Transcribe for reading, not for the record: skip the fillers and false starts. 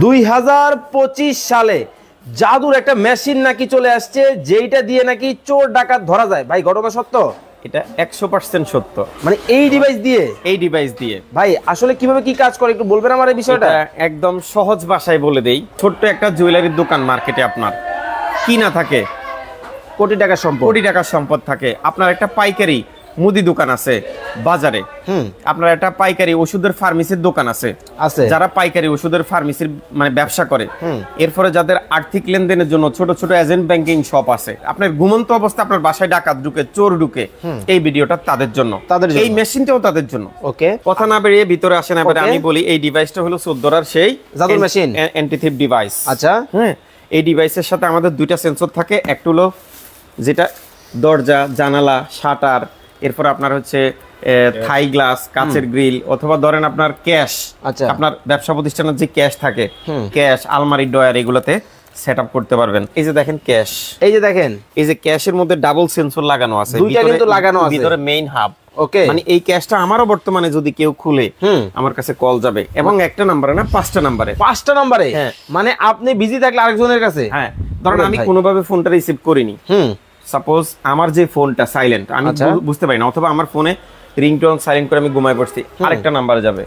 2025 সালে জাদুর একটা মেশিন নাকি চলে আসছে, যেইটা দিয়ে নাকি চোর ডাকাত ধরা যায়। ভাই ঘটনা সত্য? এটা 100% সত্য। মানে এই ডিভাইস দিয়ে ভাই আসলে কিভাবে কি কাজ করে একটু বলবেন আমার এই বিষয়টা? একদম সহজ ভাষায় বলে দেই। ছোট্ট একটা জুয়েলারির দোকান মার্কেটে আপনার কি না থাকে, কোটি টাকার সম্পদ থাকে। আপনার একটা পাইকারি মুদি দোকান আছে বাজারে, আপনার একটা পাইকারি ওষুধের ফার্মেসির দোকান আছে, যারা পাইকারি ওষুধের ফার্মেসির মানে ব্যবসা করে। এরপরে যাদের আর্থিক লেনদেনের জন্য ছোট ছোট এজেন্ট ব্যাংকিং শপ আছে, আপনার ঘুমন্ত অবস্থা আপনার বাসায় ডাকাত ঢুকে, চোর ঢুকে, এই ভিডিওটা তাদের জন্য, এই মেশিনটাও তাদের জন্য। ওকে, কথা না বেরিয়ে ভিতরে আসেন। এবারে আমি বলি এই ডিভাইসটা হলো 14 সেই জাদুর মেশিন, অ্যান্টি থিফ ডিভাইস। আচ্ছা, হ্যাঁ, এই ডিভাইসের সাথে আমাদের দুইটা সেন্সর থাকে। একটা হলো যেটা দরজা, জানালা, শাটার, এরপর আপনার হচ্ছে থাই গ্লাস, কাচের গ্রিল, অথবা ধরেন আপনার ক্যাশ, আপনার ব্যবসা প্রতিষ্ঠানের যে ক্যাশ থাকে, ক্যাশ, আলমারি, ডয়ার, এগুলোতে সেটআপ করতে পারবেন। এই যে দেখেন ক্যাশ, এই যে ক্যাশের মধ্যে ডাবল সেন্সর লাগানো আছে, দুইটা কিন্তু লাগানো আছে, ভিতরে মেইন হাব। ওকে, মানে এই ক্যাশটা আমারও বর্তমানে যদি কেউ খুলে আমার কাছে কল যাবে, এবং একটা নম্বরে না 5টা নম্বরে। হ্যাঁ, মানে আপনি বিজি থাকলে আরেকজনের কাছে, হ্যাঁ, ধরেন আমি কোনোভাবে ফোনটা রিসিভ করিনি, সাপোজ আমার যে ফোনটা সাইলেন্ট, আমি বুঝতে পারি না, অথবা আমার ফোনে রিংটোন সাইলেন্ট করে আমি ঘুমায় পড়ছি, আরেকটা নাম্বারে যাবে।